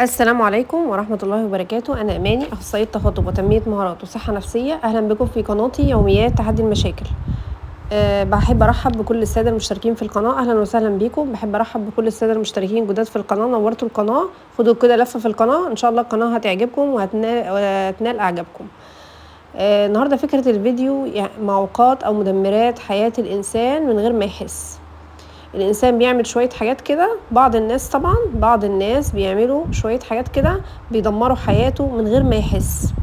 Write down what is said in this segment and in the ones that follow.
السلام عليكم ورحمة الله وبركاته. أنا إماني، أخصائية تخاطب وتنمية مهارات وصحة نفسية. أهلا بكم في قناتي يوميات تحدي المشاكل. بحب أرحب بكل السادة المشتركين في القناة. أهلا وسهلا بكم. بحب أرحب بكل السادة المشتركين جداد في القناة. نورتوا القناة، خدوا كده لفة في القناة، إن شاء الله القناة هتعجبكم وهتنال إعجابكم. النهاردة فكرة الفيديو معوقات أو مدمرات حياة الإنسان من غير ما يحس. الإنسان بيعمل شوية حاجات كده، بعض الناس بيعملوا شوية حاجات كده بيدمروا حياته من غير ما يحس.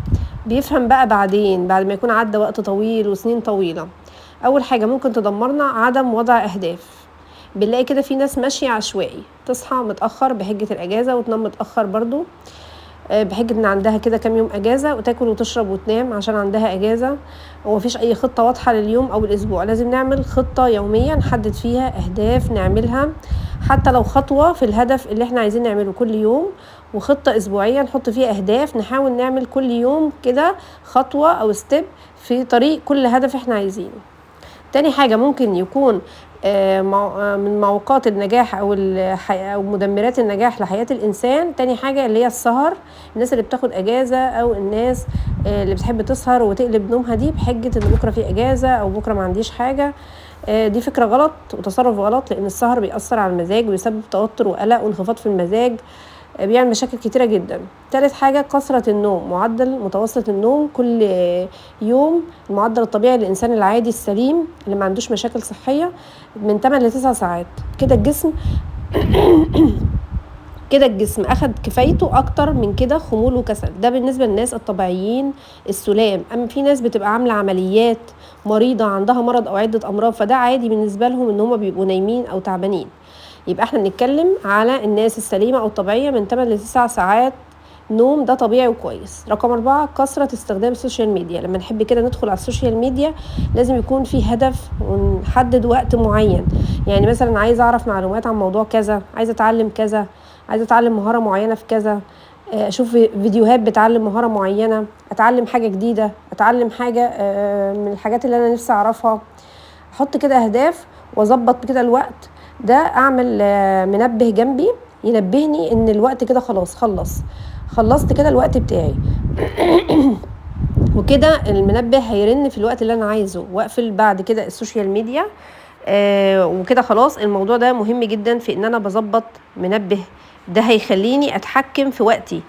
بيفهم بقى بعدين، بعد ما يكون عدى وقت طويل وسنين طويلة. أول حاجة ممكن تدمرنا عدم وضع أهداف. بنلاقي كده في ناس ماشية عشوائي، تصحى متأخر بحجة الأجازة وتنام متأخر برضو بحجة ان عندها كده كام يوم اجازة، وتاكل وتشرب وتنام عشان عندها اجازة، ومفيش اي خطة واضحة لليوم او الاسبوع. لازم نعمل خطة يومية نحدد فيها اهداف نعملها، حتى لو خطوة في الهدف اللي احنا عايزين نعمله كل يوم، وخطة اسبوعية نحط فيها اهداف، نحاول نعمل كل يوم كده خطوة او ستيب في طريق كل هدف احنا عايزينه. تاني حاجة ممكن يكون من معوقات النجاح أو مدمرات النجاح لحياة الإنسان. تاني حاجة اللي هي السهر. الناس اللي بتاخد أجازة أو الناس اللي بتحب تسهر وتقلب نومها دي بحجة إن بكرة في أجازة أو بكرة ما عنديش حاجة. دي فكرة غلط وتصرف غلط، لأن السهر بيأثر على المزاج ويسبب توتر وقلق وانخفاض في المزاج، بيعمل مشاكل كتيرة جدا. ثالث حاجة كثرة النوم. معدل متوسط النوم كل يوم، المعدل الطبيعي للإنسان العادي السليم اللي ما عندوش مشاكل صحية من 8 ل 9 ساعات. كده الجسم أخد كفايته، أكتر من كده خمول وكسل. ده بالنسبة للناس الطبيعيين السلام. أما في ناس بتبقى عاملة عمليات، مريضة عندها مرض أو عدة أمراض، فده عادي بالنسبة لهم إن هم بيبقوا نايمين أو تعبانين. يبقى احنا بنتكلم على الناس السليمة أو الطبيعية من 8 ل 9 ساعات نوم، ده طبيعي وكويس. رقم 4 كثرة استخدام السوشيال ميديا. لما نحب كده ندخل على السوشيال ميديا لازم يكون في هدف ونحدد وقت معين. يعني مثلا عايزة أعرف معلومات عن موضوع كذا، عايزة أتعلم كذا، عايزة أتعلم مهارة معينة في كذا، أشوف فيديوهات بتعلم مهارة معينة، أتعلم حاجة جديدة، أتعلم حاجة من الحاجات اللي أنا نفسي أعرفها. أحط كده أهداف وأظبط كده الوقت ده. أعمل منبه جنبي ينبهني إن الوقت كده خلاص خلصت كده الوقت بتاعي وكده المنبه هيرن في الوقت اللي أنا عايزه، وأقفل بعد كده السوشيال ميديا. وكده خلاص. الموضوع ده مهم جدا في ان انا بظبط منبه، ده هيخليني اتحكم في وقتي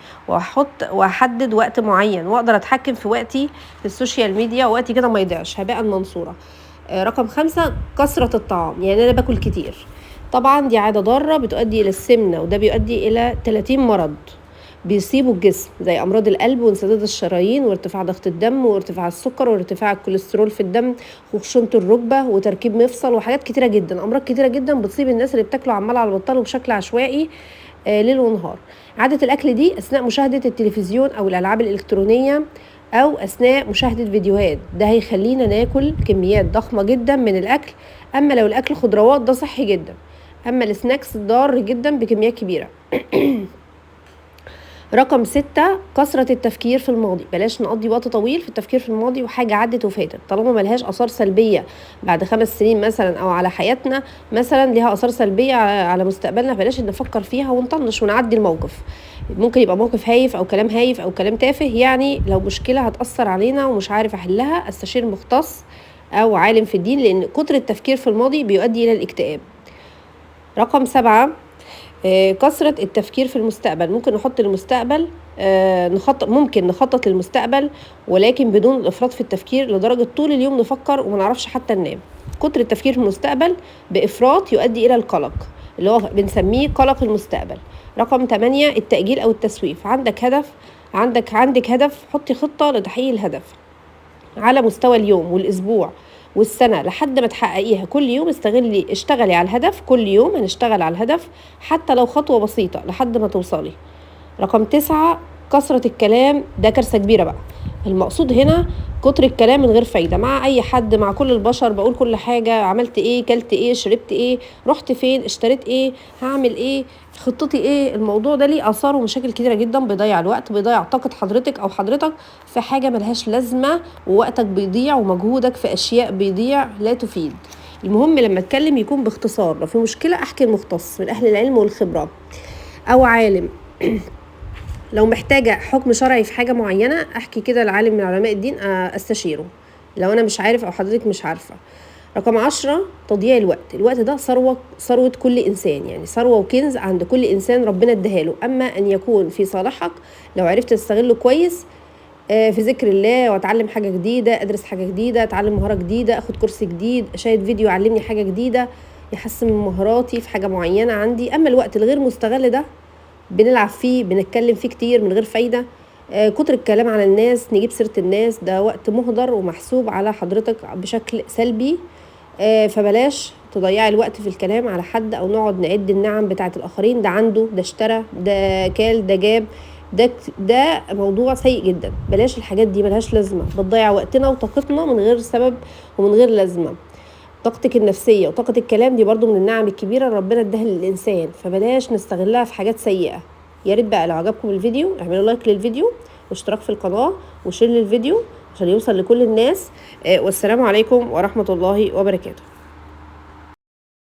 واحدد وقت معين، واقدر اتحكم في وقتي في السوشيال ميديا، ووقتي كده ما يضيعش هباء منصورة. رقم 5 كثرة الطعام. يعني انا باكل كتير، طبعا دي عادة ضارة بتؤدي الى السمنة، وده بيؤدي الى 30 مرض بيصيبوا الجسم، زي امراض القلب وانسداد الشرايين وارتفاع ضغط الدم وارتفاع السكر وارتفاع الكوليسترول في الدم وخشونة الركبة وتركيب مفصل وحاجات كتيرة جدا. امراض كتيرة جدا بتصيب الناس اللي بتاكلوا عمال على بطال وبشكل عشوائي ليل ونهار. عادة الاكل دي اثناء مشاهدة التلفزيون او الالعاب الالكترونية او اثناء مشاهدة فيديوهات، ده هيخلينا ناكل كميات ضخمة جدا من الاكل. اما لو الاكل خضروات ده صحي جدا، اما السناكس ضار جدا بكميات كبيرة. رقم 6 كثرة التفكير في الماضي. بلاش نقضي وقت طويل في التفكير في الماضي وحاجة عدت وفاتت، طالما ملهاش أثار سلبية بعد 5 سنين مثلا، أو على حياتنا مثلا لها أثار سلبية على مستقبلنا. بلاش نفكر فيها ونطنش ونعدي الموقف. ممكن يبقى موقف هايف أو كلام هايف أو كلام تافه، يعني لو مشكلة هتأثر علينا ومش عارف أحلها أستشير مختص أو عالم في الدين، لأن كتر التفكير في الماضي بيؤدي إلى الاكتئاب. رقم 7 كثرة التفكير في المستقبل. ممكن نحط المستقبل ممكن نخطط للمستقبل، ولكن بدون الإفراط في التفكير لدرجة طول اليوم نفكر وما نعرفش حتى ننام. كتر التفكير في المستقبل بإفراط يؤدي إلى القلق، اللي هو بنسميه قلق المستقبل. رقم 8 التأجيل أو التسويف. عندك هدف، حطي خطة لتحقيق الهدف على مستوى اليوم والأسبوع والسنة لحد ما تحققيها. كل يوم اشتغلي على الهدف، كل يوم هنشتغل على الهدف حتى لو خطوة بسيطة لحد ما توصلي. رقم 9 كثرة الكلام. ده كارثة كبيرة بقى. المقصود هنا كتر الكلام من غير فايدة مع أي حد، مع كل البشر. بقول كل حاجة، عملت ايه، كلت ايه، شربت ايه، رحت فين، اشتريت ايه، هعمل ايه، خطتي ايه. الموضوع ده ليه آثار ومشاكل كتيرة جدا، بيضيع الوقت، بيضيع طاقة حضرتك أو حضرتك في حاجة ملهاش لازمة، ووقتك بيضيع ومجهودك في أشياء بيضيع لا تفيد. المهم لما اتكلم يكون باختصار، لو في مشكلة احكي المختص من أهل العلم والخبرة أو عالم لو محتاجة حكم شرعي في حاجة معينة احكي كده لعالم من علماء الدين استشيره لو انا مش عارف او حضرتك مش عارفة. رقم 10 تضييع الوقت ده ثروة كل انسان، يعني ثروة وكنز عند كل انسان ربنا اداهاله، اما ان يكون في صالحك لو عرفت تستغله كويس في ذكر الله، واتعلم حاجة جديدة، ادرس حاجة جديدة، اتعلم مهارة جديدة، اخد كورس جديد، اشاهد فيديو يعلمني حاجة جديدة يحسن من مهاراتي في حاجة معينة عندي. اما الوقت الغير مستغل ده بنلعب فيه، بنتكلم فيه كتير من غير فايدة، كتر الكلام على الناس، نجيب سيرة الناس، ده وقت مهدر ومحسوب على حضرتك بشكل سلبي. فبلاش تضيعي الوقت في الكلام على حد او نقعد نعد النعم بتاعه الاخرين، ده عنده، ده اشترى، ده كال، ده جاب، ده موضوع سيء جدا. بلاش الحاجات دي، ملهاش لازمه، بتضيع وقتنا وطاقتنا من غير سبب ومن غير لازمه. طاقتك النفسيه وطاقه الكلام دي برضو من النعم الكبيره اللي ربنا اداها للانسان، فبلاش نستغلها في حاجات سيئه. يا ريت بقى لو عجبكم الفيديو اعملوا لايك للفيديو واشتراك في القناه وشير للفيديو عشان يوصل لكل الناس. والسلام عليكم ورحمه الله وبركاته.